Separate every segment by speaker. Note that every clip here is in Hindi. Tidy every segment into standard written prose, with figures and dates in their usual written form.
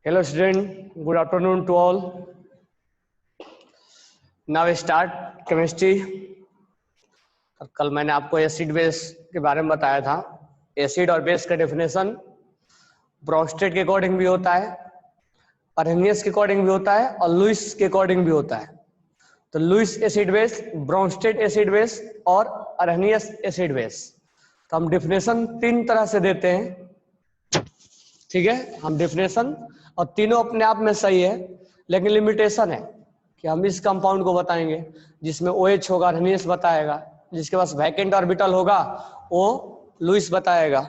Speaker 1: Hello student, good afternoon to all. Now we start chemistry. कल मैंने आपको एसिड बेस के बारे में बताया था. एसिड और बेस का डेफिनेशन ब्रोंस्टेड के अकॉर्डिंग भी होता है, अरहेनियस के अकॉर्डिंग भी होता है और लुईस के अकॉर्डिंग भी होता है. तो Lewis acid base, Bronsted acid base और अरहेनियस एसिड बेस. तो हम डेफिनेशन तीन तरह से देते हैं. ठीक है, हम डेफिनेशन और तीनों अपने आप में सही है, लेकिन लिमिटेशन है कि हम इस कंपाउंड को बताएंगे जिसमें OH होगा, अरहेनियस बताएगा, जिसके पास वैकेंट ऑर्बिटल होगा वो लुईस बताएगा.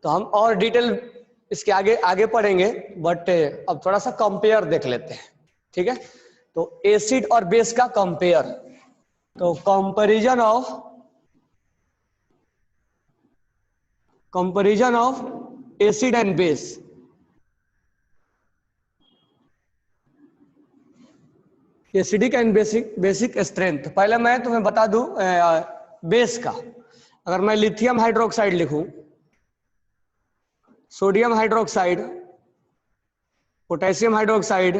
Speaker 1: तो हम और डिटेल इसके आगे आगे पढ़ेंगे, बट अब थोड़ा सा कंपेयर देख लेते हैं. ठीक है, तो एसिड और बेस का कंपेयर. तो comparison of acid and base. Acidic and basic strength. पहले मैं तुम्हें बता दूं बेस का. अगर मैं लिथियम हाइड्रोक्साइड लिखूं, sodium hydroxide, potassium hydroxide,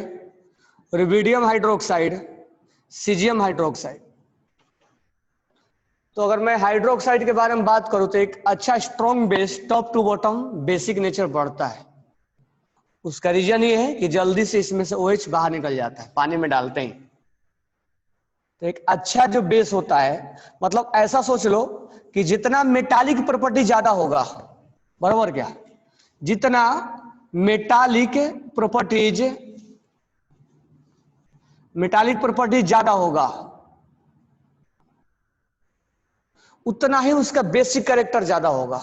Speaker 1: rubidium hydroxide, caesium hydroxide. तो अगर मैं हाइड्रोक्साइड के बारे में बात करूं तो एक अच्छा strong base top to bottom basic nature बढ़ता है. उसका रीजन ये है कि जल्दी से इसमें से OH बाहर निकल जाता है पानी में डालते ही. तो एक अच्छा जो बेस होता है, मतलब ऐसा सोच लो कि जितना मेटालिक प्रॉपर्टी ज्यादा होगा, बराबर क्या, जितना मेटालिक प्रॉपर्टीज ज्यादा होगा उतना ही उसका बेसिक कैरेक्टर ज्यादा होगा,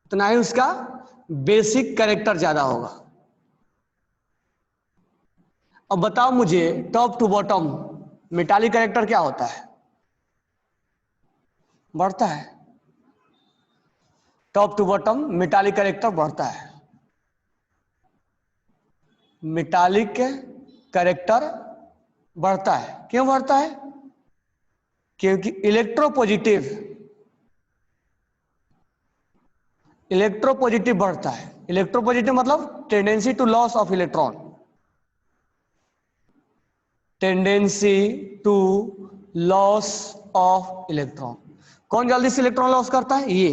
Speaker 1: उतना ही उसका बेसिक कैरेक्टर ज्यादा होगा. अब बताओ मुझे top to bottom metallic character क्या होता है? बढ़ता है. Top to bottom metallic character बढ़ता है. मेटालिक कैरेक्टर बढ़ता है. क्यों बढ़ता है? क्योंकि इलेक्ट्रोपॉजिटिव बढ़ता है. इलेक्ट्रोपॉजिटिव मतलब tendency to loss of electron. Tendency to loss of electron. कौन जल्दी से इलेक्ट्रॉन लॉस करता है? ये.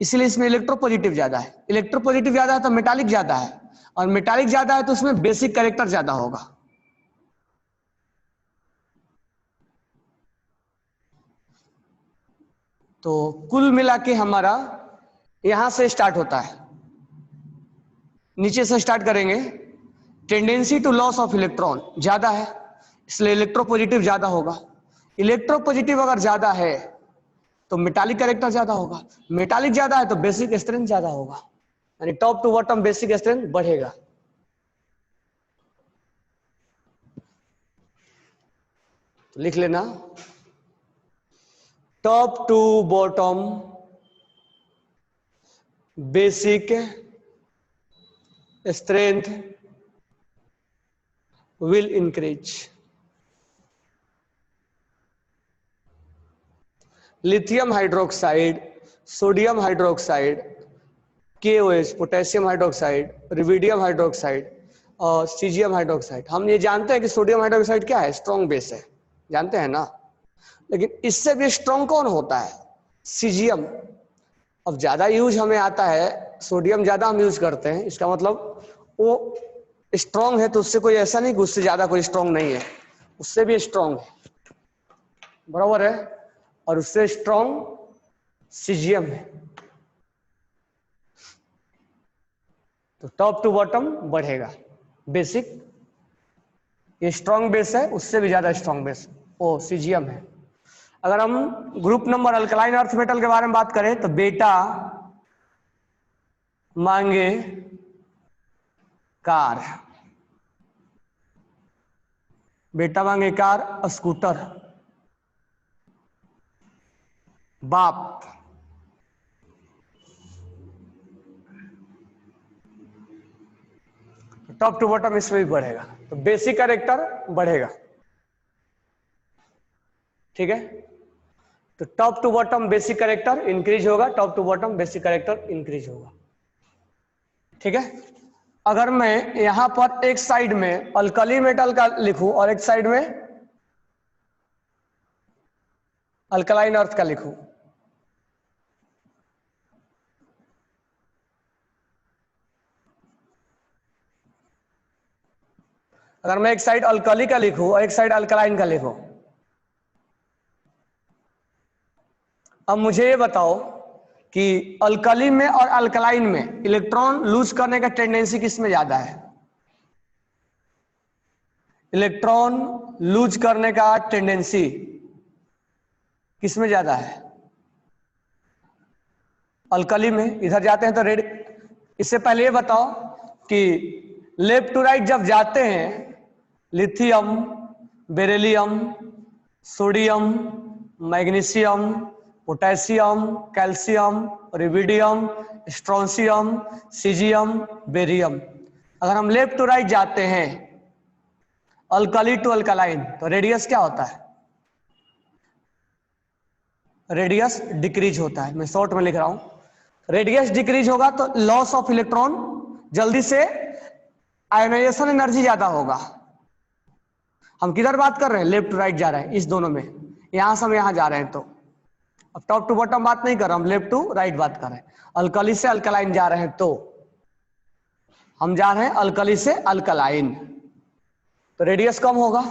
Speaker 1: इसलिए इसमें इलेक्ट्रोपॉजिटिव ज्यादा है. इलेक्ट्रोपॉजिटिव ज्यादा है तो मेटालिक ज्यादा है, और मेटालिक ज्यादा है तो उसमें बेसिक कैरेक्टर ज्यादा होगा. तो कुल मिला के हमारा यहां से स्टार्ट होता है, नीचे से स्टार्ट करेंगे. Tendency to loss of electron ज्यादा है, इसलिए इलेक्ट्रोपॉजिटिव ज्यादा होगा. इलेक्ट्रोपॉजिटिव अगर ज्यादा है तो मेटालिक कैरेक्टर ज्यादा होगा. मेटालिक ज्यादा है तो बेसिक स्ट्रेंथ ज्यादा होगा, यानी top to bottom basic strength बढ़ेगा. तो लिख लेना, top to bottom basic strength will increase. Lithium hydroxide, sodium hydroxide, KOH, potassium hydroxide, rubidium hydroxide और सीजियम हाइड्रोक्साइड. हम ये जानते हैं कि सोडियम हाइड्रोक्साइड क्या है? स्ट्रॉन्ग बेस है, जानते हैं ना. लेकिन इससे भी स्ट्रॉन्ग कौन होता है? सीजियम. अब ज्यादा यूज हमें आता है, सोडियम ज्यादा हम यूज करते हैं, इसका मतलब वो स्ट्रॉन्ग है. तो उससे कोई ऐसा नहीं कि उससे ज्यादा कोई स्ट्रॉन्ग नहीं है, उससे भी स्ट्रॉन्ग है, बराबर है. और उससे स्ट्रॉन्ग सीजियम है. तो टॉप टू बॉटम बढ़ेगा. बेसिक, ये स्ट्रॉन्ग बेस है, उससे भी ज्यादा स्ट्रॉन्ग बेस वो सीजियम है. अगर हम group number alkaline earth metal के बारे में बात करें तो बेटा मांगे कार, बेटा मांगे कार, स्कूटर, बाप. टॉप टू बॉटम इसमें भी बढ़ेगा, तो बेसिक कैरेक्टर बढ़ेगा. ठीक है, तो top to bottom basic character increase होगा, top to bottom basic character increase होगा. ठीक है। अगर मैं यहां पर एक साइड में अल्कली मेटल का लिखूं और एक साइड में अल्कलाइन अर्थ का लिखूं, अगर मैं एक साइड अल्कली का लिखूं और एक साइड अल्कलाइन का लिखूं, अब मुझे ये बताओ कि अल्कली में और अल्कलाइन में इलेक्ट्रॉन लूज करने का टेंडेंसी किस में ज्यादा है? इलेक्ट्रॉन लूज करने का टेंडेंसी किस में ज्यादा है? अल्कली में। इधर जाते हैं तो रेड। इससे पहले ये बताओ कि लेफ्ट टू राइट जब जाते हैं, lithium, beryllium, sodium, magnesium, potassium, calcium, rubidium, strontium, caesium, barium, अगर हम लेफ्ट टू राइट जाते हैं अल्कली टू अल्कलाइन तो रेडियस क्या होता है? रेडियस डिक्रीज होता है। मैं शॉर्ट में लिख रहा हूं, रेडियस डिक्रीज होगा तो लॉस ऑफ इलेक्ट्रॉन, जल्दी से आयोनाइजेशन एनर्जी ज्यादा होगा। हम किधर बात कर रहे हैं? लेफ्ट टू राइट जा रहे हैं, इस दोनों में। यहां से हम यहां जा रहे हैं, तो अब टॉप टू बॉटम बात नहीं कर रहा, हम लेफ्ट टू राइट बात कर रहे हैं। अल्कली से अल्कलाइन जा रहे हैं तो हम जा रहे हैं अल्कली से अल्कलाइन, तो रेडियस कम होगा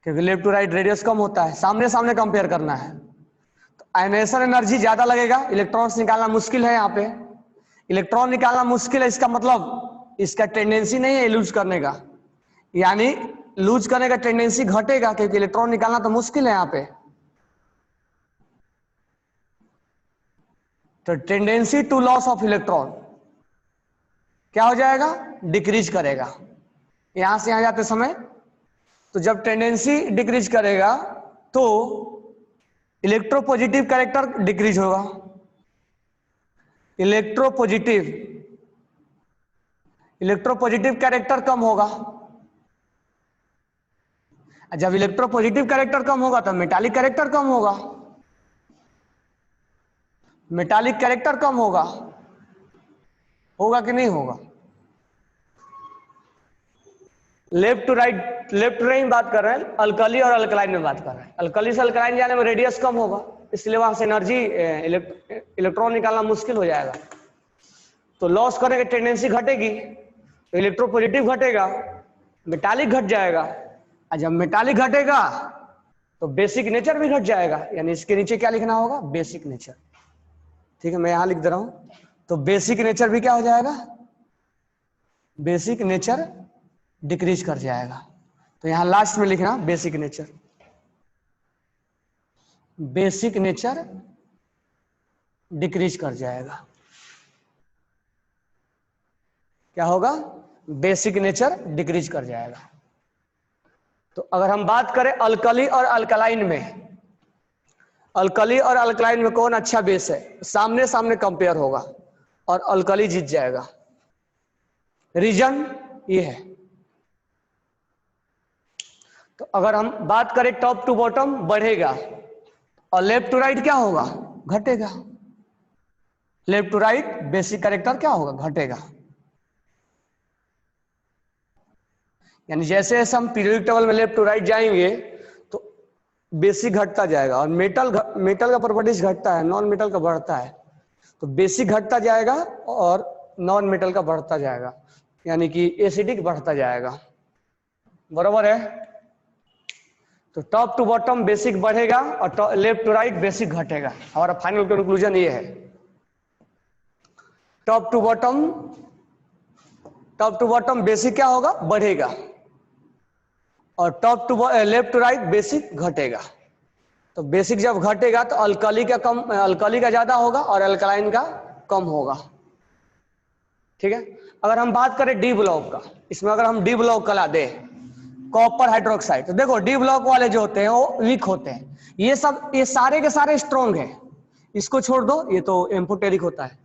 Speaker 1: क्योंकि लेफ्ट टू राइट रेडियस कम होता है। सामने सामने कंपेयर करना है तो आयोनाइजेशन एनर्जी ज्यादा लगेगा, इलेक्ट्रॉन्स निकालना मुश्किल है। यहाँ पे इलेक्ट्रॉन निकालना मुश्किल है, इसका मतलब इसका टेंडेंसी नहीं है लूज करने का, यानी लूज करने का टेंडेंसी घटेगा क्योंकि इलेक्ट्रॉन निकालना तो मुश्किल है यहाँ पे। तो tendency to loss of electron क्या हो जाएगा? डिक्रीज करेगा। यहां से यहां जाते समय तो जब टेंडेंसी डिक्रीज करेगा तो इलेक्ट्रोपॉजिटिव कैरेक्टर डिक्रीज होगा। इलेक्ट्रोपॉजिटिव कैरेक्टर कम होगा। जब इलेक्ट्रोपॉजिटिव कैरेक्टर कम होगा तो मेटालिक कैरेक्टर कम होगा। मेटालिक कैरेक्टर कम होगा, होगा कि नहीं होगा? लेफ्ट टू राइट बात कर रहे हैं, अल्कली और अल्कलाइन में बात कर रहे हैं। अल्कली से अल्कलाइन जाने में रेडियस कम होगा, इसलिए वहां से एनर्जी इलेक्ट्रॉन निकालना मुश्किल हो जाएगा, तो लॉस करने की टेंडेंसी घटेगी, तो इलेक्ट्रोपॉजिटिव घटेगा, मेटालिक घट जाएगा। और जब मेटालिक घटेगा तो बेसिक नेचर भी घट जाएगा, यानी इसके नीचे क्या लिखना होगा? Basic nature. ठीक है, मैं यहां लिख दे रहा हूं, तो बेसिक नेचर भी क्या हो जाएगा? बेसिक नेचर डिक्रीज कर जाएगा। तो यहां लास्ट में लिखना basic nature. Basic nature decrease कर जाएगा। क्या होगा? बेसिक नेचर डिक्रीज कर जाएगा। तो अगर हम बात करें अल्कली और अल्कलाइन में, अल्कली और अल्कलाइन में कौन अच्छा बेस है? सामने सामने कंपेयर होगा और अल्कली जीत जाएगा। रीजन ये है। तो अगर हम बात करें टॉप टू बॉटम बढ़ेगा और लेफ्ट टू राइट क्या होगा? घटेगा। Left to right basic character क्या होगा? घटेगा। यानी जैसे जैसे हम पीरियोडिक टेबल में लेफ्ट टू राइट जाएंगे तो बेसिक घटता जाएगा, और मेटल का प्रॉपर्टीज घटता है, नॉन मेटल का बढ़ता है, तो बेसिक घटता जाएगा और नॉन मेटल का बढ़ता जाएगा, यानी कि एसिडिक बढ़ता जाएगा। बराबर है? तो टॉप टू बॉटम बेसिक बढ़ेगा और लेफ्ट टू राइट बेसिक घटेगा। हमारा फाइनल कंक्लूजन ये है। टॉप टू बॉटम बेसिक क्या होगा? बढ़ेगा, और top to left to right basic घटेगा। तो बेसिक जब घटेगा तो अल्कली का ज्यादा होगा और अल्कलाइन का कम होगा। ठीक है। अगर हम बात करें डी ब्लॉक का, इसमें अगर हम डी ब्लॉक कला दे कॉपर हाइड्रोक्साइड, तो देखो डी ब्लॉक वाले जो होते हैं वो वीक होते हैं, ये सारे के सारे स्ट्रॉन्ग हैं। इसको छोड़ दो, ये तो एम्फोटेरिक होता है।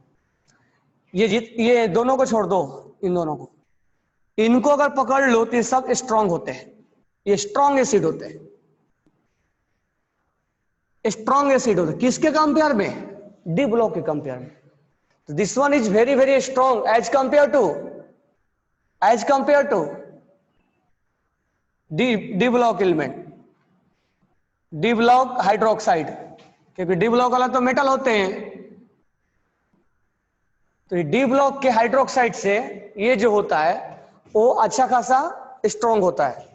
Speaker 1: ये दोनों को छोड़ दो, इन दोनों को, इनको अगर पकड़ लो तो ये सब स्ट्रॉन्ग होते हैं, ये स्ट्रॉन्ग एसिड होते हैं। स्ट्रॉन्ग एसिड होते हैं किसके कंपेयर में? डी ब्लॉक के कंपेयर में। This one is very very strong as compare to D block element, D block hydroxide, क्योंकि डी ब्लॉक वाला तो मेटल होते हैं, तो डी ब्लॉक के हाइड्रोक्साइड से ये जो होता है वो अच्छा खासा स्ट्रॉन्ग होता है,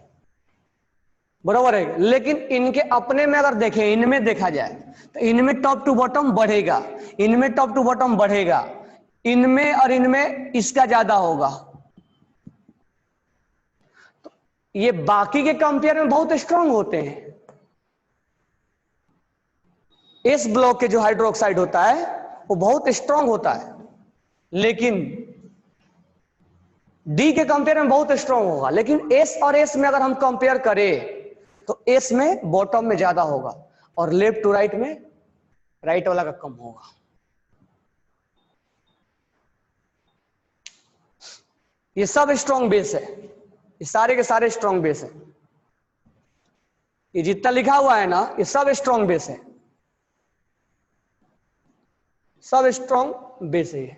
Speaker 1: बराबर है। लेकिन इनके अपने में अगर देखें, इनमें देखा जाए तो इनमें टॉप टू बॉटम बढ़ेगा, इनमें टॉप टू बॉटम बढ़ेगा, इनमें और इनमें इसका ज्यादा होगा। तो ये बाकी के कंपेयर में बहुत स्ट्रांग होते हैं। इस ब्लॉक के जो हाइड्रोक्साइड होता है वो बहुत स्ट्रांग होता है, लेकिन डी के कंपेयर में बहुत स्ट्रांग होगा। लेकिन एस और एस में अगर हम कंपेयर करें तो एस में बॉटम में ज्यादा होगा और लेफ्ट टू राइट में राइट वाला का कम होगा। ये सब स्ट्रांग बेस है, ये सारे के सारे स्ट्रांग बेस है। ये जितना लिखा हुआ है ना, ये सब स्ट्रांग बेस है, सब स्ट्रांग बेस है ये।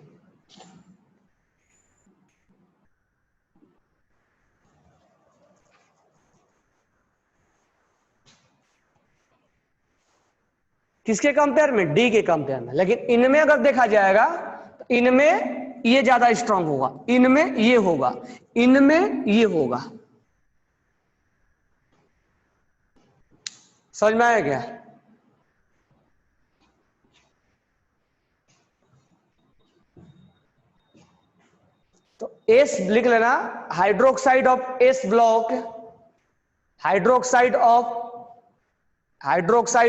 Speaker 1: किसके कंपेयर में? डी के कंपेयर में। लेकिन इनमें अगर देखा जाएगा तो इनमें ये ज्यादा स्ट्रांग होगा, इनमें ये होगा, इनमें ये होगा। समझ में आया क्या? तो एस लिख लेना, hydroxide of S block, hydroxide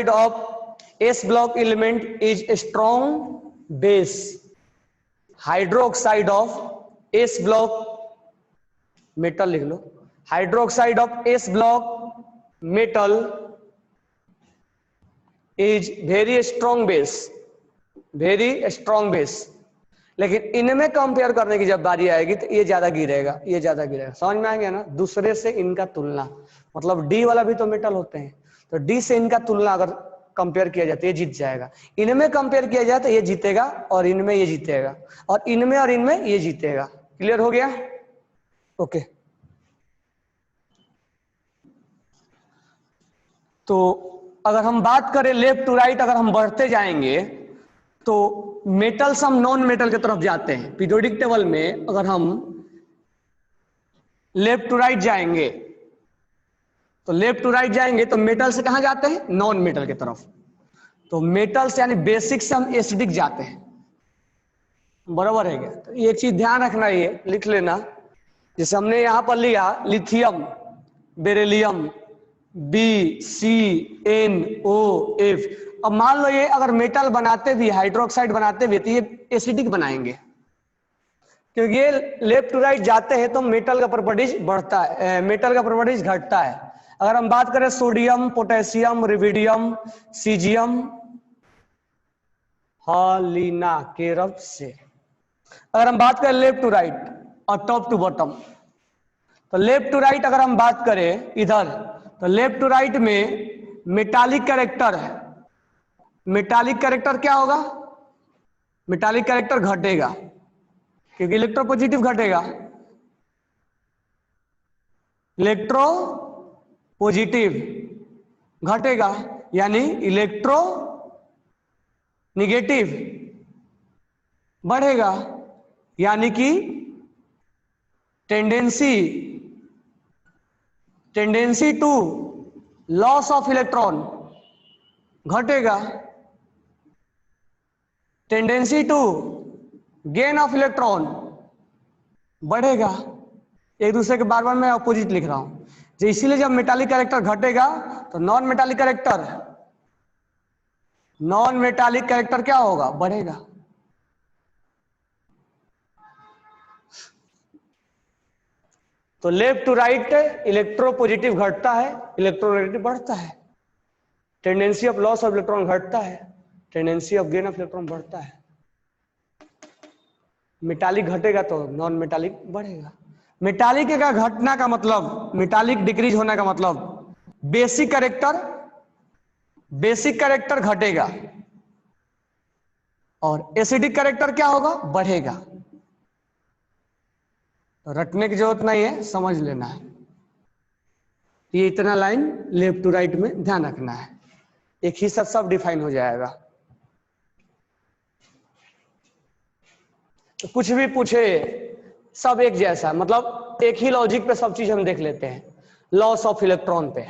Speaker 1: of S block element is strong base. Hydroxide of S block, metal लिख लो, hydroxide of S block metal is very strong base, very strong base. लेकिन इनमें कंपेयर करने की जब बारी आएगी तो ये ज्यादा गिरेगा, ये ज्यादा गिरेगा। समझ में आ गया ना? दूसरे से इनका तुलना, मतलब डी वाला भी तो मेटल होते हैं, तो डी से इनका तुलना अगर कंपेयर किया जाए तो ये जीत जाएगा। इनमें कंपेयर किया जाए तो ये जीतेगा और इनमें ये जीतेगा और इनमें ये जीतेगा। क्लियर हो गया? ओके। तो अगर हम बात करें लेफ्ट टू राइट, अगर हम बढ़ते जाएंगे तो मेटल्स हम नॉन मेटल की तरफ जाते हैं। पीरियोडिक टेबल में अगर हम लेफ्ट टू राइट जाएंगे तो लेफ्ट टू राइट जाएंगे तो मेटल से कहां जाते हैं? नॉन मेटल की तरफ। तो मेटल्स यानी बेसिक से हम एसिडिक जाते हैं, बराबर है क्या? तो एक चीज ध्यान रखना, ये लिख लेना, जैसे हमने यहां पर लिया लिथियम, बेरिलियम, BCNO4। अब मान लो ये अगर मेटल बनाते भी, हाइड्रोक्साइड बनाते भी तो ये एसिडिक बनाएंगे, क्योंकि ये लेफ्ट टू राइट जाते हैं तो मेटल का प्रॉपर्टीज बढ़ता है, मेटल का प्रॉपर्टीज घटता है। अगर हम बात करें सोडियम, पोटेशियम, रिविडियम, सीजियम, हॉलिना के रब से, अगर हम बात करें लेफ्ट टू राइट और टॉप टू बॉटम, तो लेफ्ट टू राइट अगर हम बात करें इधर, तो लेफ्ट टू राइट में मेटालिक कैरेक्टर है। मेटालिक कैरेक्टर क्या होगा? मेटालिक कैरेक्टर घटेगा, क्योंकि इलेक्ट्रोपॉजिटिव घटेगा, इलेक्ट्रो पॉजिटिव घटेगा, यानी इलेक्ट्रो निगेटिव बढ़ेगा, यानी कि tendency to loss of electron घटेगा, tendency to gain of electron बढ़ेगा। एक दूसरे के बार बार मैं अपोजिट लिख रहा हूं, जो इसीलिए जब मेटालिक कैरेक्टर घटेगा तो नॉन मेटालिक कैरेक्टर क्या होगा? बढ़ेगा। तो left to right electropositive घटता है, इलेक्ट्रोनेगेटिव बढ़ता है, tendency of loss of electron घटता है, tendency of gain of electron बढ़ता है। मेटालिक घटेगा तो नॉन मेटालिक बढ़ेगा। मेटालिक का घटना का मतलब, मेटालिक डिक्रीज होने का मतलब बेसिक कैरेक्टर घटेगा, और एसिडिक कैरेक्टर क्या होगा, बढ़ेगा। तो रटने की जरूरत नहीं है, समझ लेना है। ये इतना लाइन लेफ्ट टू राइट में ध्यान रखना है, एक ही साथ सब डिफाइन हो जाएगा। तो कुछ भी पूछे सब एक जैसा, मतलब एक ही लॉजिक पे सब चीज हम देख लेते हैं। लॉस ऑफ इलेक्ट्रॉन पे,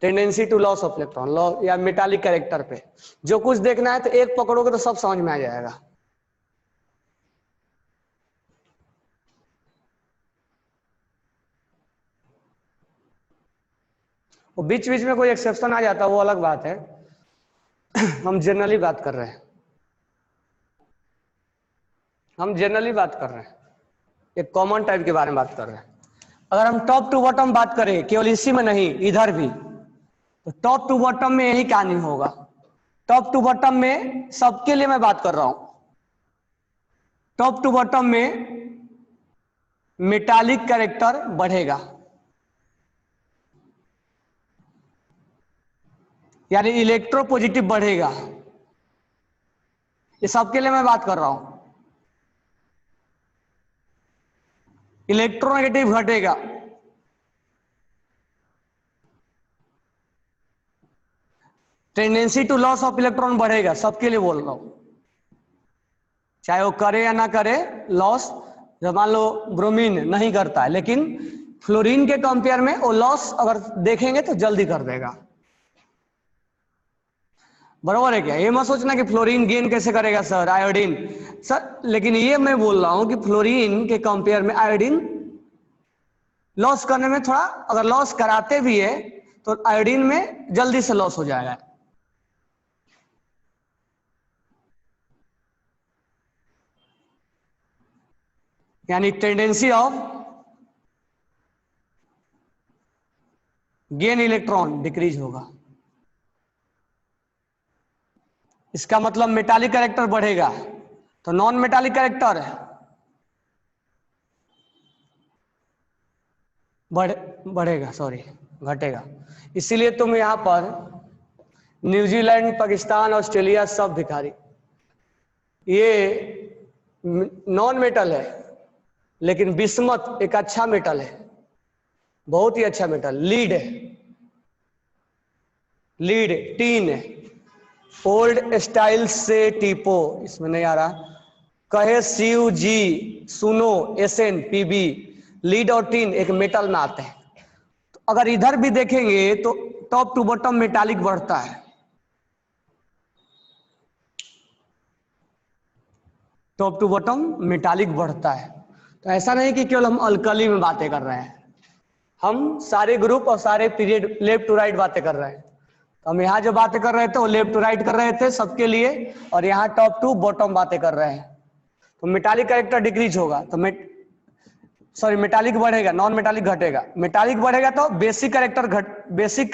Speaker 1: tendency to loss of electron, लॉ या मेटालिक कैरेक्टर पे जो कुछ देखना है तो एक पकड़ोगे तो सब समझ में आ जाएगा। वो बीच बीच में कोई एक्सेप्शन आ जाता है वो अलग बात है। हम जनरली बात कर रहे हैं, हम जनरली बात कर रहे हैं, एक कॉमन टाइप के बारे में बात कर रहे हैं। अगर हम टॉप टू बॉटम बात करें, केवल इसी में नहीं इधर भी, तो टॉप टू बॉटम में यही कहानी होगा। टॉप टू बॉटम में सबके लिए मैं बात कर रहा हूं। टॉप टू बॉटम में मेटालिक कैरेक्टर बढ़ेगा, यानी इलेक्ट्रोपॉजिटिव बढ़ेगा। ये सबके लिए मैं बात कर रहा हूं। इलेक्ट्रोनेगेटिव घटेगा, tendency to loss of electron बढ़ेगा, सबके लिए बोल रहा हूं, चाहे वो करे या ना करे लॉस। जब मान लो ब्रोमीन नहीं करता है, लेकिन फ्लोरीन के कंपेयर में वो लॉस अगर देखेंगे तो जल्दी कर देगा। बराबर है क्या? ये मत सोचना कि फ्लोरीन गेन कैसे करेगा सर, आयोडीन सर, लेकिन ये मैं बोल रहा हूं कि फ्लोरीन के कंपेयर में आयोडीन लॉस करने में थोड़ा, अगर लॉस कराते भी है तो आयोडीन में जल्दी से लॉस हो जाएगा। यानी tendency of gain electron decrease होगा। इसका मतलब मेटालिक कैरेक्टर बढ़ेगा, तो नॉन मेटालिक कैरेक्टर बढ़ेगा, सॉरी घटेगा। इसीलिए तुम यहां पर न्यूजीलैंड, पाकिस्तान, ऑस्ट्रेलिया सब भिखारी, ये नॉन मेटल है, लेकिन बिस्मत एक अच्छा मेटल है, बहुत ही अच्छा मेटल। लीड है, लीड टीन है, ओल्ड स्टाइल से टीपो, इसमें नहीं आ रहा, कहे सीयू जी, सुनो, एसएन, पीबी, लीड और टीन एक मेटल में आते हैं। तो अगर इधर भी देखेंगे तो टॉप टू बॉटम मेटालिक बढ़ता है, टॉप टू बॉटम मेटालिक बढ़ता है। तो ऐसा नहीं कि केवल हम अल्कली में बातें कर रहे हैं, हम सारे ग्रुप और सारे पीरियड लेफ्ट टू राइट बातें कर रहे हैं। तो हम यहाँ जो बातें कर रहे थे वो लेफ्ट टू राइट कर रहे थे सबके लिए, और यहाँ टॉप टू बॉटम बातें कर रहे हैं। तो मेटालिक कैरेक्टर डिक्रीज होगा तो मेटालिक बढ़ेगा, नॉन मेटालिक घटेगा। मेटालिक बढ़ेगा तो बेसिक कैरेक्टर बेसिक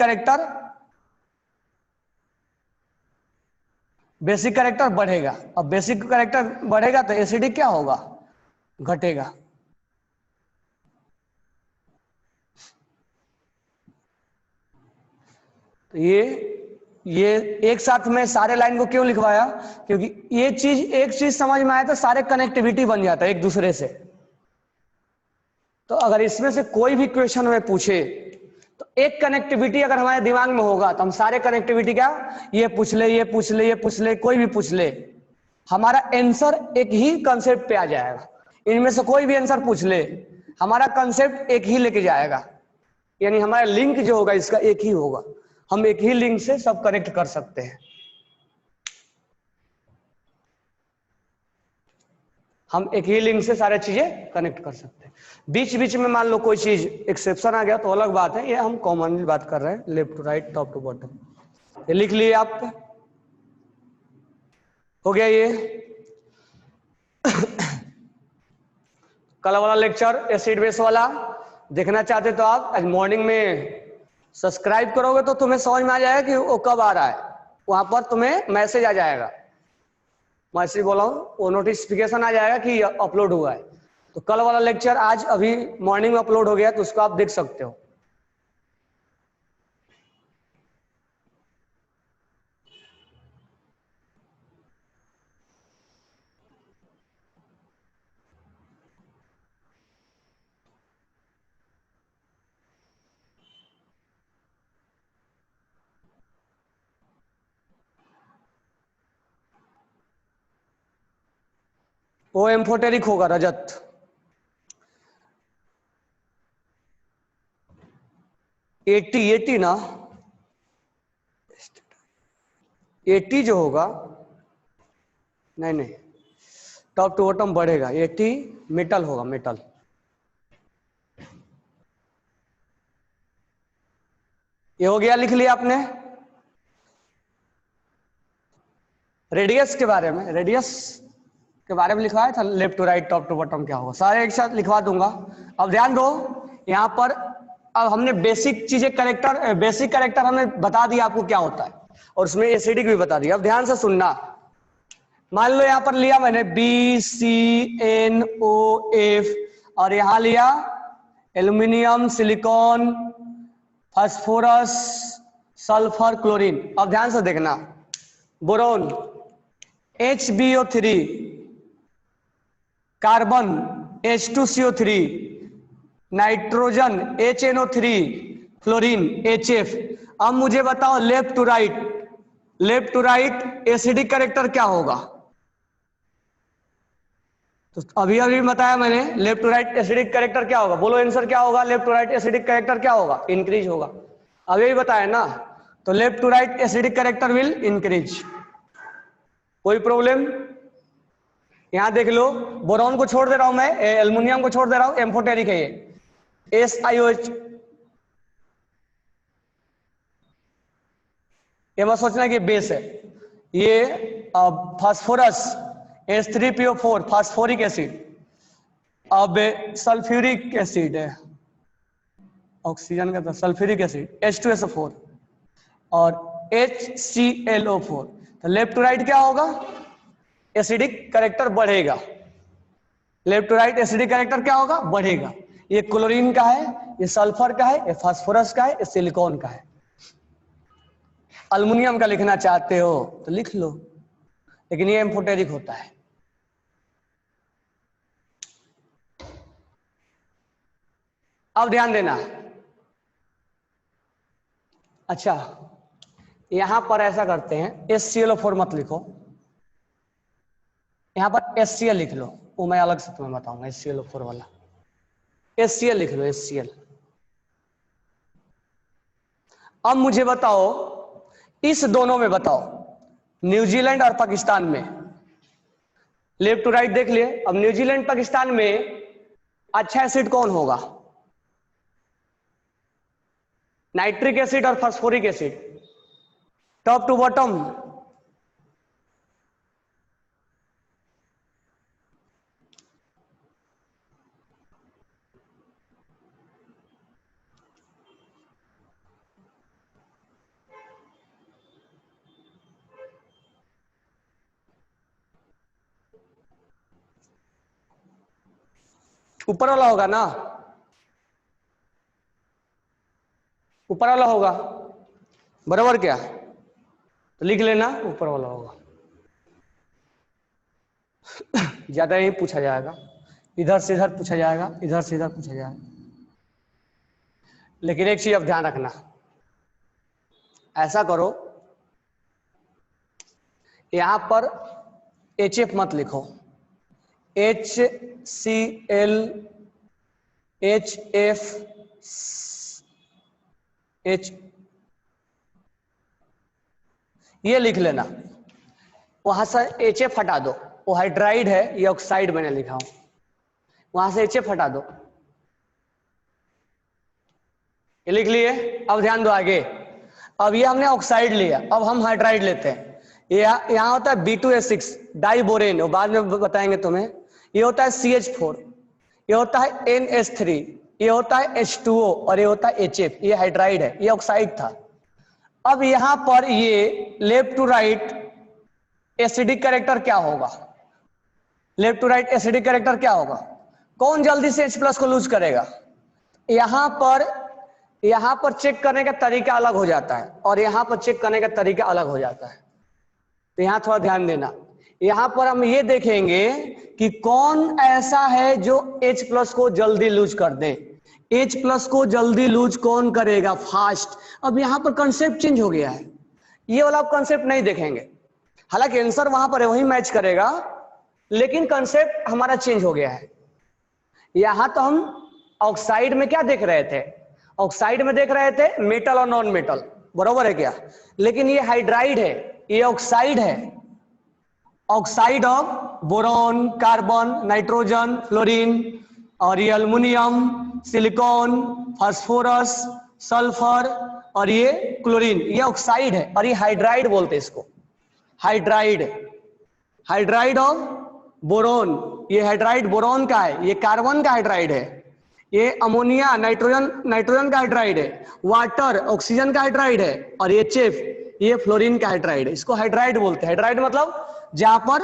Speaker 1: कैरेक्टर बढ़ेगा, और बेसिक कैरेक्टर बढ़ेगा तो एसिडिक क्या होगा, घटेगा। तो ये एक साथ में सारे लाइन को क्यों लिखवाया, क्योंकि ये चीज एक चीज समझ में आए तो सारे कनेक्टिविटी बन जाता है एक दूसरे से। तो अगर इसमें से कोई भी क्वेश्चन में पूछे तो एक कनेक्टिविटी अगर हमारे दिमाग में होगा तो हम सारे कनेक्टिविटी क्या, ये पूछ ले, ये पूछ ले, ये पूछ ले, कोई भी पूछ ले, हमारा आंसर एक ही कंसेप्ट पे आ जाएगा। इनमें से कोई भी आंसर पूछ ले, हमारा कंसेप्ट एक ही लेके जाएगा, यानी हमारा लिंक जो होगा इसका एक ही होगा। हम एक ही लिंक से सब कनेक्ट कर सकते हैं, हम एक ही लिंक से सारे चीजें कनेक्ट कर सकते हैं। बीच बीच में मान लो कोई चीज एक्सेप्शन आ गया तो अलग बात है, ये हम कॉमनली बात कर रहे हैं, left to right, top to bottom. ये लिख लिए आप, हो गया ये। कल वाला लेक्चर एसिड बेस वाला देखना चाहते तो आप आज मॉर्निंग में सब्सक्राइब करोगे तो तुम्हें समझ में आ जाएगा कि वो कब आ रहा है, वहां पर तुम्हें मैसेज आ जाएगा, मैसेज बोला हूं, वो नोटिफिकेशन आ जाएगा कि अपलोड हुआ है। तो कल वाला लेक्चर आज अभी मॉर्निंग में अपलोड हो गया तो उसको आप देख सकते हो। वो एम्फोटेरिक होगा, रजत। एटी ना, 80 जो होगा, नहीं नहीं, टॉप टू बॉटम बढ़ेगा, 80 मेटल होगा, मेटल। ये हो गया, लिख लिया आपने। रेडियस के बारे में, रेडियस के बारे में लिखवाया था, left to right top to bottom क्या होगा, सारे एक साथ लिखवा दूंगा। अब ध्यान दो यहां पर, अब हमने बेसिक चीजें करेक्टर, बेसिक करेक्टर हमने बता दिया आपको क्या होता है, और उसमें एसिडिक भी बता दिया। अब ध्यान से सुनना। मान लो यहां पर लिया मैंने BCNOF, और यहां लिया aluminium, silicon, phosphorus, sulphur, chlorine. अब ध्यान से देखना, boron HbO3, carbon H2CO3, nitrogen HNO3, fluorine HF। अब मुझे बताओ left to right, left to right acidic character क्या होगा? तो अभी अभी बताया मैंने, left to right acidic character क्या होगा, बोलो आंसर क्या होगा? Left to right acidic character क्या होगा? इंक्रीज होगा। अभी भी बताया ना, तो left to right acidic character will increase. कोई प्रॉब्लम? यहां देख लो, बोरॉन को छोड़ दे रहा हूं मैं, एल्युमिनियम को छोड़ दे रहा हूं, एम्फोटेरिक है ये, SiOH। ये मत सोचना कि बेस है ये। Phosphorus H3PO4, phosphoric acid. अब सल्फ्यूरिक एसिड है, ऑक्सीजन का, सल्फ्यूरिक एसिड H2SO4 और HClO4। तो लेफ्ट टू राइट क्या होगा? एसिडिक कैरेक्टर बढ़ेगा। Left to right acidic character क्या होगा? बढ़ेगा। ये क्लोरीन का है, ये सल्फर का है, ये फास्फोरस का है, ये सिलिकॉन का है। अल्युमिनियम का लिखना चाहते हो तो लिख लो, लेकिन ये एम्फोटेरिक होता है। अब ध्यान देना। अच्छा, यहां पर ऐसा करते हैं, HClO4 मत लिखो, यहां पर HCl लिख लो, वो मैं अलग से तुम्हें बताऊंगा। HClO4 वाला HCl लिख लो, HCl। अब मुझे बताओ, इस दोनों में बताओ, न्यूजीलैंड और पाकिस्तान में, लेफ्ट टू राइट देख लिए। अब न्यूजीलैंड पाकिस्तान में अच्छा एसिड कौन होगा? नाइट्रिक एसिड और phosphoric acid, top to bottom. ऊपर वाला होगा ना, ऊपर वाला होगा, बराबर क्या? तो लिख लेना, ऊपर वाला होगा। ज्यादा ही पूछा जाएगा, इधर से इधर पूछा जाएगा, इधर से इधर पूछा जाएगा। लेकिन एक चीज अब ध्यान रखना, ऐसा करो, यहां पर HF मत लिखो, HCl, HF, H, ये लिख लेना। वहां से HF हटा दो, वो हाइड्राइड है, ये ऑक्साइड मैंने लिखा हूं, वहां से HF हटा दो, ये लिख लिए। अब ध्यान दो आगे। अब ये हमने ऑक्साइड लिया, अब हम हाइड्राइड लेते हैं। ये यहां होता है B2H6 डाइबोरेन, वो बाद में बताएंगे तुम्हें। ये होता है CH4, ये होता है NH3, ये होता है H2O और ये होता है HF। ये हाइड्राइड है, ये ऑक्साइड था। अब यहां पर ये left to right acidic character क्या होगा? Left to right acidic character क्या होगा? कौन जल्दी से H+ को लूज करेगा? यहां पर चेक करने का तरीका अलग हो जाता है और यहां पर चेक करने का तरीका अलग हो जाता है, तो यहां थोड़ा ध्यान देना। यहां पर हम ये देखेंगे कि कौन ऐसा है जो H+ को जल्दी लूज कर दे। H+ को जल्दी लूज कौन करेगा? फास्ट। अब यहां पर कंसेप्ट चेंज हो गया है, ये वाला आप कंसेप्ट नहीं देखेंगे, हालांकि आंसर वहां पर है, वही मैच करेगा, लेकिन कंसेप्ट हमारा चेंज हो गया है। यहां तो हम ऑक्साइड में क्या देख रहे थे, ऑक्साइड में देख रहे थे मेटल और नॉन मेटल, बरोबर है क्या? लेकिन ये हाइड्राइड है, ये ऑक्साइड है, oxide of boron, carbon, nitrogen, fluorine, और ये अल्युमिनियम, सिलिकॉन, फास्फोरस, सल्फर और ये क्लोरीन, ये ऑक्साइड है और ये हाइड्राइड बोलते हैं इसको, हाइड्राइड, हाइड्राइड ऑफ बोरॉन, ये हाइड्राइड बोरॉन का है, ये कार्बन का हाइड्राइड है, ये अमोनिया नाइट्रोजन का हाइड्राइड है, वाटर ऑक्सीजन का हाइड्राइड है और ये HF ये फ्लोरीन का हाइड्राइड है। इसको हाइड्राइड बोलते हैं। हाइड्राइड मतलब जहां पर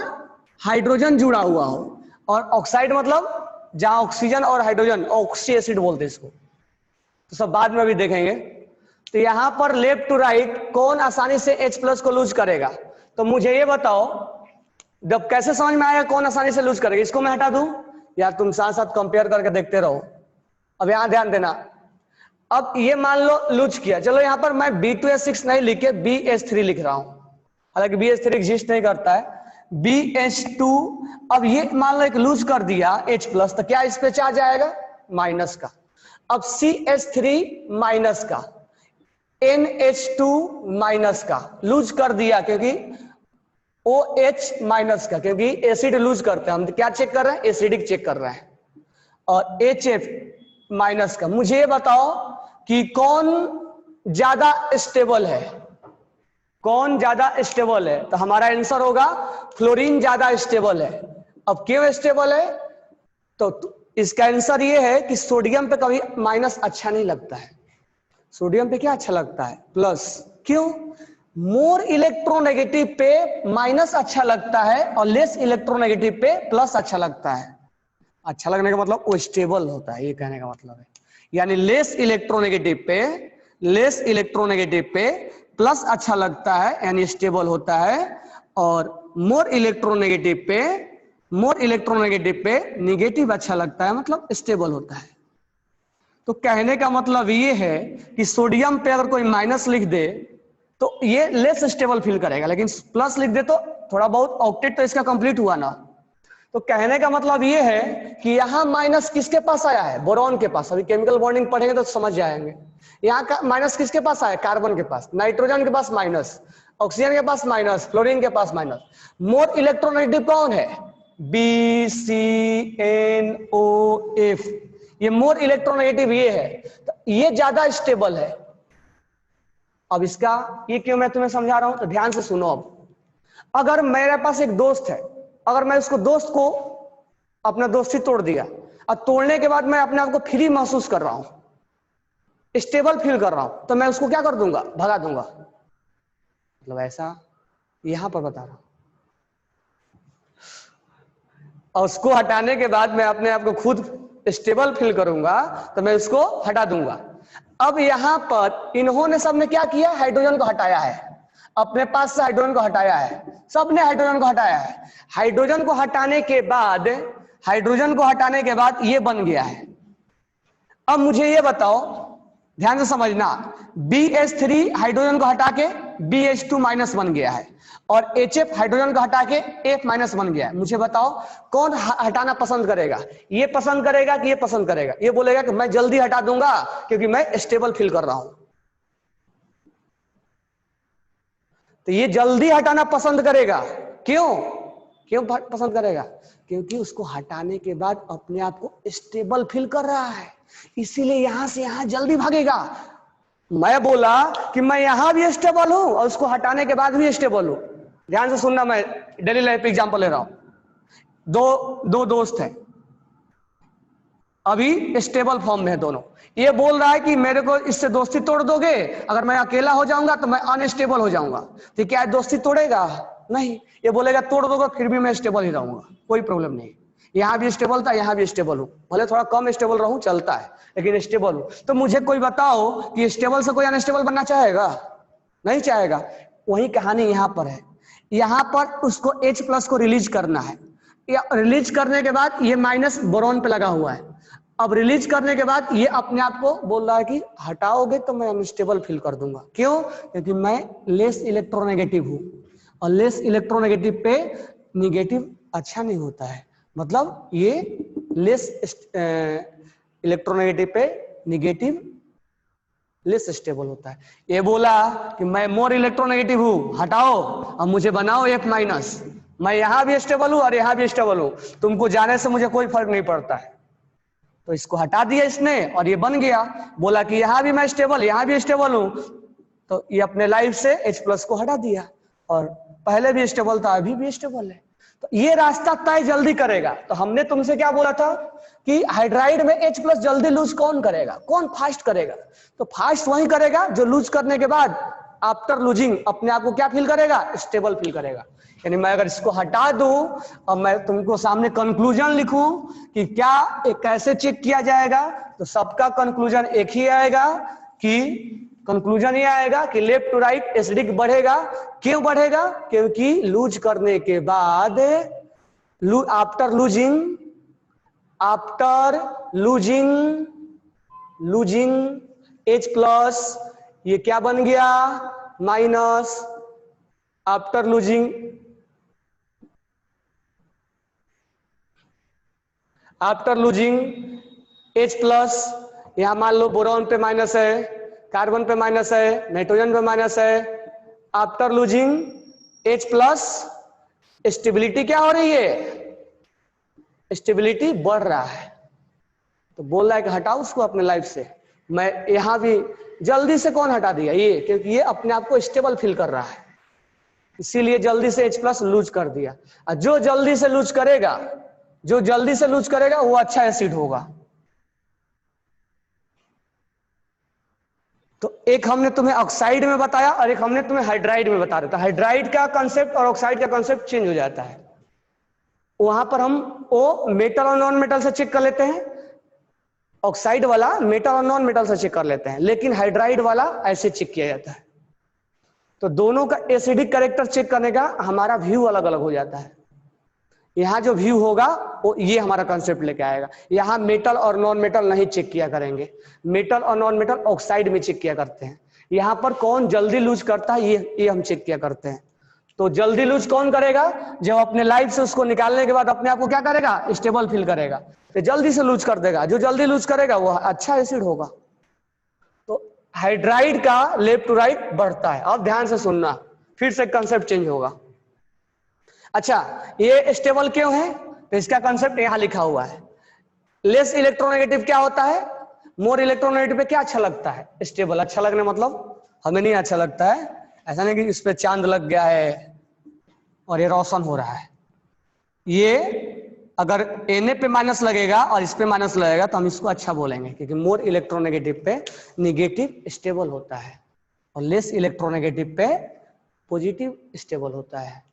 Speaker 1: हाइड्रोजन जुड़ा हुआ हो, और ऑक्साइड मतलब जहां ऑक्सीजन और हाइड्रोजन, ऑक्सी एसिड बोलते हैं इसको। तो सब बाद में भी देखेंगे। तो यहां पर लेफ्ट टू राइट कौन आसानी से H+ को लूज करेगा? तो मुझे ये बताओ, जब कैसे समझ में आएगा कौन आसानी से लूज करेगा? इसको मैं हटा दूं या तुम साथ साथ कंपेयर करके देखते रहो? अब यहां ध्यान देना, अब ये मान लो लूज किया, चलो यहां पर मैं B2H6 नहीं लिख के BH3 लिख रहा हूं, हालांकि BH3 एग्जिस्ट नहीं करता है, BH2। अब ये मान लो एक लूज कर दिया H+, तो क्या इस पे चार्ज आएगा? माइनस का। अब CH3 माइनस का, NH2 माइनस का, लूज कर दिया क्योंकि OH माइनस का, क्योंकि एसिड लूज करते हैं हम, क्या चेक कर रहे हैं? एसिडिक चेक कर रहे हैं। और HF माइनस का। मुझे ये बताओ कि कौन ज्यादा स्टेबल है, कौन ज्यादा स्टेबल है? तो हमारा आंसर होगा फ्लोरीन ज्यादा स्टेबल है। अब क्यों स्टेबल है? तो इसका आंसर ये है कि सोडियम पे कभी माइनस अच्छा नहीं लगता है, सोडियम पे क्या अच्छा लगता है? प्लस। क्यों? मोर इलेक्ट्रोनेगेटिव पे माइनस अच्छा लगता है और लेस इलेक्ट्रोनेगेटिव पे प्लस अच्छा लगता है। अच्छा लगने का मतलब वो स्टेबल होता है, ये कहने का मतलब है। यानी लेस इलेक्ट्रोनेगेटिव पे प्लस अच्छा लगता है यानी स्टेबल होता है, और मोर इलेक्ट्रोनेगेटिव पे निगेटिव अच्छा लगता है मतलब स्टेबल होता है। तो कहने का मतलब ये है कि सोडियम पे अगर कोई माइनस लिख दे तो ये लेस स्टेबल फील करेगा, लेकिन प्लस लिख दे तो थोड़ा बहुत ऑक्टेट तो इसका कंप्लीट हुआ ना। तो कहने का मतलब ये है कि यहां माइनस किसके पास आया है? बोरॉन के पास। अभी केमिकल बॉन्डिंग पढ़ेंगे तो समझ जाएंगे। यहाँ का माइनस किसके पास आया? कार्बन के पास। नाइट्रोजन के पास माइनस, ऑक्सीजन के पास माइनस, फ्लोरीन के पास माइनस। मोर इलेक्ट्रोनेगेटिव कौन है? BCNOF, ये मोर इलेक्ट्रोनेगेटिव ये है, तो ये ज्यादा स्टेबल है। अब इसका ये क्यों मैं तुम्हें समझा रहा हूं, तो ध्यान से सुनो। अब अगर मेरे पास एक दोस्त है, अगर मैं उसको दोस्त को अपना दोस्ती तोड़ दिया, और तोड़ने के बाद मैं अपने आप को फ्री महसूस कर रहा हूं, स्टेबल फील कर रहा हूं, तो मैं उसको क्या कर दूंगा? भगा दूंगा। मतलब ऐसा यहां पर बता रहा हूं। और उसको हटाने के बाद मैं अपने आप को खुद स्टेबल फील करूंगा, तो मैं उसको हटा दूंगा। अब यहां पर इन्होंने सबने क्या किया? हाइड्रोजन को हटाया है, अपने पास से हाइड्रोजन को हटाया है, सबने हाइड्रोजन को हटाया है। हाइड्रोजन को हटाने के बाद ये बन गया है। अब मुझे ये बताओ, ध्यान से समझना, BH3 हाइड्रोजन को हटा के BH2 माइनस बन गया है, और HF हाइड्रोजन को हटा के F माइनस बन गया है। मुझे बताओ कौन हटाना पसंद करेगा? ये पसंद करेगा कि ये पसंद करेगा? ये बोलेगा कि मैं जल्दी हटा दूंगा क्योंकि मैं स्टेबल फील कर रहा हूं। तो ये जल्दी हटाना पसंद करेगा। क्यों पसंद करेगा? क्योंकि उसको हटाने के बाद अपने आप को स्टेबल फील कर रहा है, इसीलिए यहां से यहां जल्दी भागेगा। मैं बोला कि मैं यहां भी स्टेबल हूं और उसको हटाने के बाद भी स्टेबल हूं। ध्यान से सुनना, मैं डेली लाइफ एग्जांपल ले रहा हूं। दो दोस्त हैं, अभी स्टेबल फॉर्म में है दोनों। ये बोल रहा है कि मेरे को इससे दोस्ती तोड़ दोगे, अगर मैं अकेला हो जाऊंगा तो मैं अनस्टेबल हो जाऊंगा। तो क्या दोस्ती तोड़ेगा? नहीं, ये बोलेगा तोड़ दोगे फिर भी मैं स्टेबल ही रहूंगा, कोई प्रॉब्लम नहीं। यहां भी स्टेबल था, यहां भी स्टेबल हूं, भले थोड़ा कम स्टेबल रहूं चलता है, लेकिन स्टेबल हूं। तो मुझे कोई बताओ कि स्टेबल से कोई अनस्टेबल बनना चाहेगा? नहीं चाहेगा। वही कहानी यहां पर है। यहां पर उसको H+ को रिलीज करना है, या रिलीज करने के बाद ये माइनस बोरॉन पे लगा हुआ है। अब रिलीज करने के बाद ये अपने आप को बोल रहा है कि हटाओगे तो मैं अनस्टेबल फील कर दूंगा। क्यों? क्योंकि मैं लेस इलेक्ट्रोनेगेटिव हूं, और लेस इलेक्ट्रोनेगेटिव पे निगेटिव अच्छा नहीं होता है, मतलब ये लेस इलेक्ट्रोनेगेटिव पे निगेटिव लेस स्टेबल होता है। ये बोला कि मैं मोर इलेक्ट्रोनेगेटिव हूं, हटाओ अब मुझे बनाओ F माइनस, मैं यहां भी स्टेबल हूं और यहां भी स्टेबल हूं, तुमको जाने से मुझे कोई फर्क नहीं पड़ता है। तो इसको हटा दिया इसने और ये बन गया। बोला कि यहां भी मैं स्टेबल, यहां भी स्टेबल हूं, तो ये अपने लाइफ से H+ को हटा दिया और पहले भी स्टेबल था, अभी भी स्टेबल है। तो ये रास्ता तय जल्दी करेगा। तो हमने तुमसे क्या बोला था कि हाइड्राइड में H+ जल्दी लूज कौन करेगा, कौन फास्ट करेगा? तो फास्ट वही करेगा जो लूज करने के बाद आफ्टर लूजिंग अपने आप को क्या फील करेगा, स्टेबल फील करेगा। यानी मैं अगर इसको हटा दूं और मैं तुमको सामने कंक्लूजन लिखूं कि क्या कैसे चेक किया जाएगा, तो सबका कंक्लूजन एक ही आएगा कि कंक्लूजन ये आएगा कि लेफ्ट टू राइट एसिडिक बढ़ेगा। क्यों बढ़ेगा? क्योंकि लूज करने के बाद आफ्टर लूजिंग H+ ये क्या बन गया, माइनस। आफ्टर लूजिंग H+, यहां मान लो बोरॉन पे माइनस है, कार्बन पे माइनस है, नाइट्रोजन पे माइनस है। आफ्टर लूजिंग H+, स्टेबिलिटी क्या हो रही है, स्टेबिलिटी बढ़ रहा है। तो बोल रहा है कि हटाओ उसको अपने लाइफ से। मैं यहां भी जल्दी से कौन हटा दिया, ये, क्योंकि ये अपने आप को स्टेबल फील कर रहा है, इसीलिए जल्दी से H+ लूज कर दिया। और जो जल्दी से लूज करेगा वो अच्छा एसिड होगा। तो एक हमने तुम्हें ऑक्साइड में बताया और एक हमने तुम्हें हाइड्राइड में बता रहा था। हाइड्राइड का कंसेप्ट और ऑक्साइड का कंसेप्ट चेंज हो जाता है। वहां पर हम वो मेटल और नॉन मेटल से चेक कर लेते हैं, ऑक्साइड वाला मेटल और नॉन मेटल से चेक कर लेते हैं, लेकिन हाइड्राइड वाला ऐसे चेक किया जाता है। तो दोनों का एसिडिक कैरेक्टर चेक करने का हमारा व्यू अलग अलग हो जाता है। यहाँ जो व्यू होगा वो ये हमारा कंसेप्ट लेके आएगा। यहाँ मेटल और नॉन मेटल नहीं चेक किया करेंगे, मेटल और नॉन मेटल ऑक्साइड में चेक किया करते हैं। यहाँ पर कौन जल्दी लूज करता है ये हम चेक किया करते हैं। तो जल्दी लूज कौन करेगा, जब अपने लाइफ से उसको निकालने के बाद अपने आप को क्या करेगा, स्टेबल फील करेगा, तो जल्दी से लूज कर देगा। जो जल्दी लूज करेगा वो अच्छा एसिड होगा। तो हाइड्राइड का लेफ्ट टू राइट बढ़ता है। अब ध्यान से सुनना, फिर से कंसेप्ट चेंज होगा। अच्छा, ये स्टेबल क्यों है, तो इसका कंसेप्ट यहां लिखा हुआ है। लेस इलेक्ट्रोनेगेटिव क्या होता है, मोर इलेक्ट्रोनेगेटिव पे क्या अच्छा लगता है, स्टेबल। अच्छा लगने मतलब हमें नहीं अच्छा लगता है, ऐसा नहीं कि इस पे चांद लग गया है और ये रोशन हो रहा है। ये अगर Na पे माइनस लगेगा और इस पे माइनस लगेगा तो हम इसको अच्छा बोलेंगे, क्योंकि मोर इलेक्ट्रोनेगेटिव पे निगेटिव स्टेबल होता है और लेस इलेक्ट्रोनेगेटिव पे पॉजिटिव स्टेबल होता है।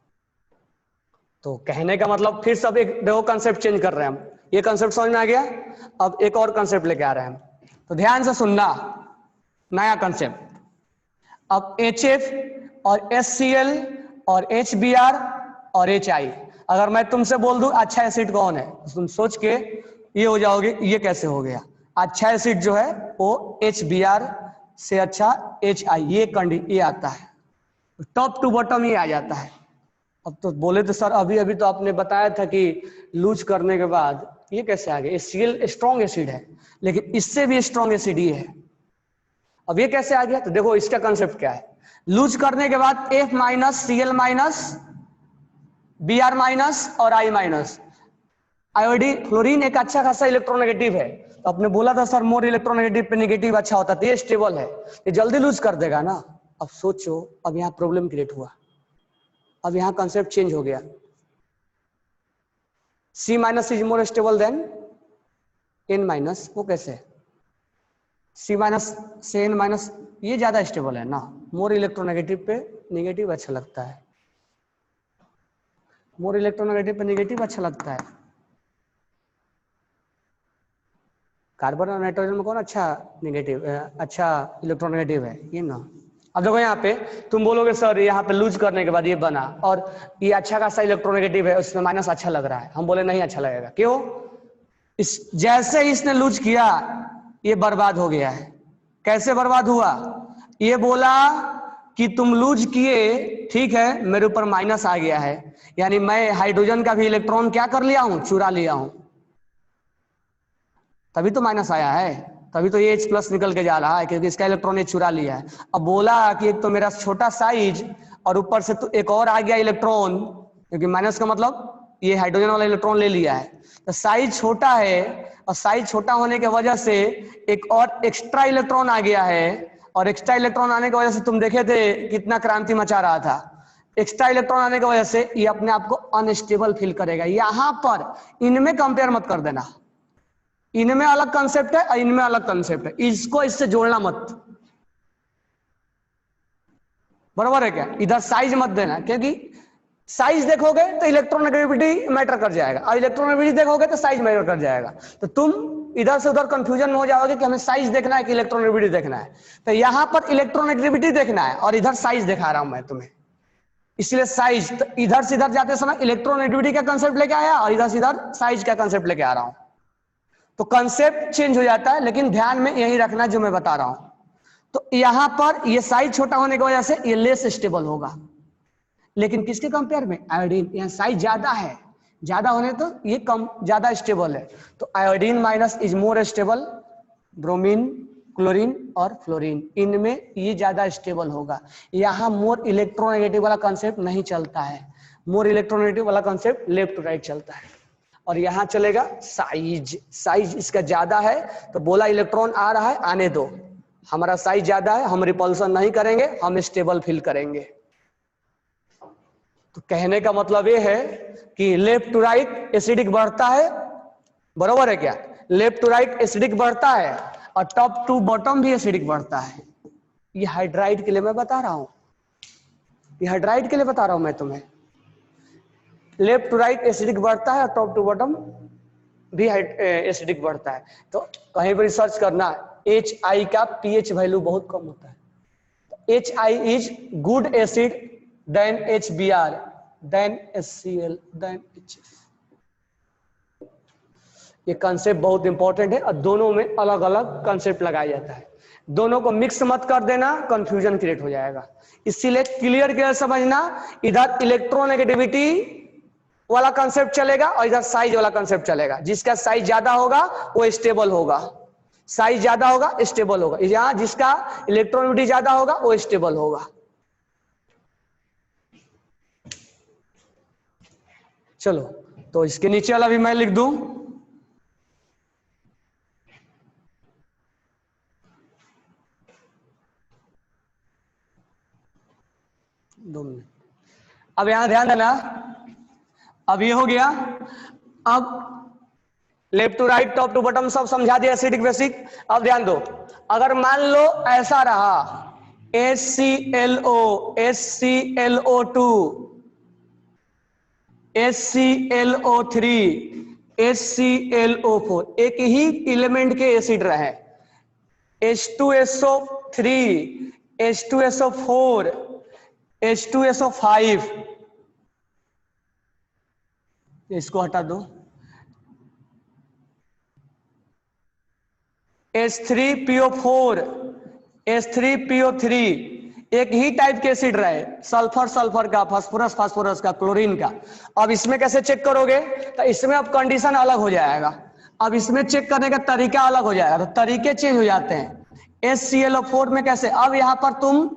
Speaker 1: तो कहने का मतलब फिर सब एक देखो कंसेप्ट चेंज कर रहे हैं हम। ये कंसेप्ट समझ में आ गया। अब एक और कंसेप्ट लेके आ रहे हैं हम, तो ध्यान से सुनना, नया कंसेप्ट। अब HF और HCl और HBr और HI, अगर मैं तुमसे बोल दूं अच्छा एसिड कौन है, तो तुम सोच के ये हो जाओगे ये कैसे हो गया। अच्छा एसिड जो है वो HBr से अच्छा HI, ये आता है, टॉप टू बॉटम ये आ जाता है। अब तो बोले तो सर अभी अभी तो आपने बताया था कि लूज करने के बाद ये कैसे आ गया, HCl स्ट्रॉन्ग एसिड है, लेकिन इससे भी स्ट्रॉन्ग एसिड ये है। अब ये कैसे आ गया, तो देखो इसका कंसेप्ट क्या है। लूज करने के बाद F minus, Cl minus, Br minus और I माइनस। आयोडीन फ्लोरीन एक अच्छा खासा इलेक्ट्रोनेगेटिव है, तो आपने बोला था सर मोर इलेक्ट्रोनेगेटिव पे नेगेटिव अच्छा होता है, तो ये स्टेबल है, ये जल्दी लूज कर देगा ना। अब सोचो, अब यहाँ प्रॉब्लम क्रिएट हुआ। अब यहाँ कंसेप्ट चेंज हो गया। C minus is more stable then N minus. वो कैसे, C माइनस से N माइनस ये ज्यादा स्टेबल है ना। मोर इलेक्ट्रोनेगेटिव पे नेगेटिव अच्छा लगता है, मोर इलेक्ट्रोनेगेटिव पे नेगेटिव अच्छा लगता है। कार्बन और नाइट्रोजन में कौन अच्छा नेगेटिव, अच्छा इलेक्ट्रोनेगेटिव है, ये ना। अब देखो यहाँ पे तुम बोलोगे सर यहाँ पे लूज करने के बाद ये बना और ये अच्छा खासा इलेक्ट्रोनेगेटिव है, उसमें माइनस अच्छा लग रहा है। हम बोले नहीं अच्छा लगेगा, क्यों, इस जैसे ही इसने लूज किया ये बर्बाद हो गया है। कैसे बर्बाद हुआ, ये बोला कि तुम लूज किए, ठीक है, मेरे ऊपर माइनस आ गया है, यानी मैं हाइड्रोजन का भी इलेक्ट्रॉन क्या कर लिया हूं, चुरा लिया हूं, तभी तो माइनस आया है, तभी तो ये H प्लस निकल के जा रहा है, क्योंकि इसका इलेक्ट्रॉन ये चुरा लिया है। अब बोला कि एक तो मेरा छोटा साइज और ऊपर से तो एक और आ गया इलेक्ट्रॉन, क्योंकि माइनस का मतलब ये हाइड्रोजन वाला इलेक्ट्रॉन ले लिया है, तो साइज छोटा है, और साइज छोटा होने की वजह से एक और एक्स्ट्रा इलेक्ट्रॉन आ गया है, और एक्स्ट्रा इलेक्ट्रॉन आने की वजह से तुम देखे थे कितना क्रांति मचा रहा था। एक्स्ट्रा इलेक्ट्रॉन आने की वजह से ये अपने आप को अनस्टेबल फील करेगा। यहां पर इनमें कंपेयर मत कर देना, इनमें अलग कंसेप्ट है और इनमें अलग कंसेप्ट है, इसको इससे जोड़ना मत, बराबर है क्या? इधर साइज मत देना, क्योंकि साइज देखोगे तो इलेक्ट्रोनेगेटिविटी मैटर कर जाएगा, और इलेक्ट्रोनेगेटिविटी देखोगे तो साइज मैटर कर जाएगा, तो तुम इधर से उधर कंफ्यूजन में हो जाओगे कि हमें साइज देखना है कि इलेक्ट्रोनेगेटिविटी देखना है। तो यहां पर इलेक्ट्रोनेगेटिविटी देखना है और इधर साइज दिखा रहा हूं मैं तुम्हें, इसलिए साइज, तो इधर से इधर जाते समय इलेक्ट्रोनेगेटिविटी का कंसेप्ट लेके आया और इधर से इधर साइज का कंसेप्ट लेके आ रहा हूं, तो कंसेप्ट चेंज हो जाता है, लेकिन ध्यान में यही रखना जो मैं बता रहा हूं। तो यहां पर ये साइज छोटा होने की वजह से ये लेस स्टेबल होगा, लेकिन किसके कंपेयर में? आयोडीन। यहाँ साइज ज्यादा है, ज्यादा होने तो ये कम ज्यादा स्टेबल है, तो iodine minus is more stable, bromine, chlorine और फ्लोरीन, इनमें ये ज्यादा स्टेबल होगा। यहाँ मोर इलेक्ट्रोनेगेटिव वाला कंसेप्ट नहीं चलता है, मोर इलेक्ट्रोनेगेटिव वाला कंसेप्ट लेफ्ट टू राइट चलता है। और यहां चलेगा साइज, साइज इसका ज्यादा है, तो बोला इलेक्ट्रॉन आ रहा है, आने दो, हमारा साइज ज्यादा है, हम रिपल्सन नहीं करेंगे, हम स्टेबल फील करेंगे। तो कहने का मतलब ये है कि लेफ्ट टू राइट एसिडिक बढ़ता है, बरोबर है क्या? लेफ्ट टू राइट एसिडिक बढ़ता है और टॉप टू बॉटम भी एसिडिक बढ़ता है। ये हाइड्राइड के लिए मैं बता रहा हूं, ये हाइड्राइड के लिए बता रहा हूं मैं तुम्हें। लेफ्ट टू राइट एसिडिक बढ़ता है और टॉप टू बॉटम भी एसिडिक बढ़ता है। तो कहीं पर रिसर्च करना, HI का pH वैल्यू बहुत कम होता है, HI is good acid then HBr then HCl then HF। ये कंसेप्ट बहुत इंपॉर्टेंट है और दोनों में अलग अलग कंसेप्ट लगाया जाता है, दोनों को मिक्स मत कर देना, कंफ्यूजन क्रिएट हो जाएगा। इसीलिए क्लियर क्लियर समझना, इधर इलेक्ट्रोनेगेटिविटी वाला कंसेप्ट चलेगा और इधर साइज वाला कंसेप्ट चलेगा। जिसका साइज ज्यादा होगा वो स्टेबल होगा, साइज ज्यादा होगा स्टेबल होगा, यहां जिसका इलेक्ट्रोनेगेटिविटी ज्यादा होगा वो स्टेबल होगा। चलो, तो इसके नीचे वाला भी मैं लिख दूं, दो मिनट। अब यहां ध्यान देना, अब ये हो गया। अब left to right top to bottom सब समझा दिया, एसिडिक बेसिक। अब ध्यान दो, अगर मान लो ऐसा रहा HClO, HClO2, HClO3, HClO4, एक ही एलिमेंट के एसिड रहे, H2SO3, H2SO4, H2SO5, इसको हटा दो, H3PO4, H3PO3, एक ही टाइप के एसिड रहे, सल्फर सल्फर का, फास्फोरस फास्फोरस का, क्लोरीन का। अब इसमें कैसे चेक करोगे? तो इसमें अब कंडीशन अलग हो जाएगा, अब इसमें चेक करने का तरीका अलग हो जाएगा, तो तरीके चेंज हो जाते हैं। HClO4 में कैसे? अब यहां पर तुम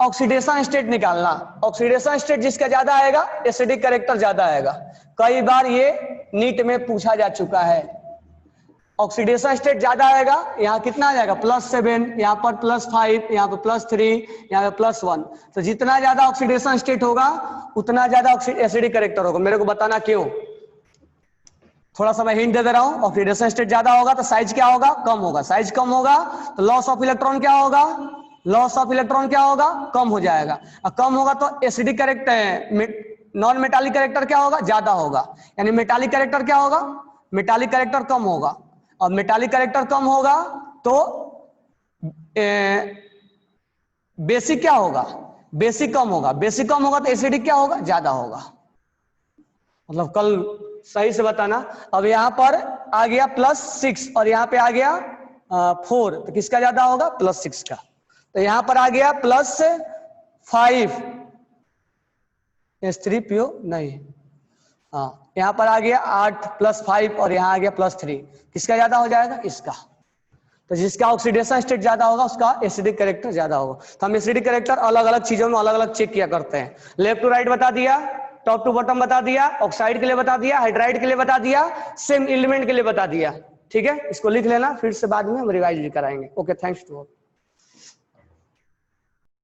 Speaker 1: ऑक्सीडेशन स्टेट निकालना, ऑक्सीडेशन स्टेट जिसका ज्यादा आएगा एसिडिक कैरेक्टर ज्यादा आएगा। कई बार ये नीट में पूछा जा चुका है। ऑक्सीडेशन स्टेट ज्यादा आएगा, यहाँ कितना आ जाएगा? +7, यहाँ पर +5, यहाँ पर +3, यहाँ पर +1। तो जितना ज्यादा ऑक्सीडेशन स्टेट होगा उतना ज्यादा एसिडिक कैरेक्टर होगा। मेरे को बताना क्यों, थोड़ा सा मैं हिंट दे रहा हूं। ऑक्सीडेशन स्टेट ज्यादा होगा तो साइज क्या होगा? कम होगा। साइज कम होगा तो लॉस ऑफ इलेक्ट्रॉन क्या होगा? लॉस ऑफ इलेक्ट्रॉन क्या होगा? कम हो जाएगा। और कम होगा तो acidic character, non metallic character क्या होगा? ज्यादा होगा। यानी मेटालिक कैरेक्टर क्या होगा? मेटालिक कैरेक्टर कम होगा। और मेटालिक कैरेक्टर कम होगा तो बेसिक क्या होगा? बेसिक कम होगा। बेसिक कम होगा तो एसिडिक क्या होगा? ज्यादा होगा। मतलब कल सही से बताना। अब यहां पर आ गया +6 और यहां पे आ गया 4, तो किसका ज्यादा होगा? +6 का। तो यहां पर आ गया 5 H3PO नहीं, हाँ यहाँ पर आ गया 8 + 5 और यहाँ आ गया +3, किसका ज्यादा हो जाएगा? इसका। तो जिसका ऑक्सीडेशन स्टेट ज्यादा होगा उसका एसिडिक कैरेक्टर ज्यादा होगा। तो हम एसिडिक कैरेक्टर अलग अलग चीजों में अलग अलग चेक किया करते हैं। लेफ्ट टू राइट बता दिया, टॉप टू बॉटम बता दिया, ऑक्साइड के लिए बता दिया, हाइड्राइड के लिए बता दिया, सेम एलिमेंट के लिए बता दिया। ठीक है, इसको लिख लेना, फिर से बाद में हम रिवाइज कराएंगे। Okay, thanks to all.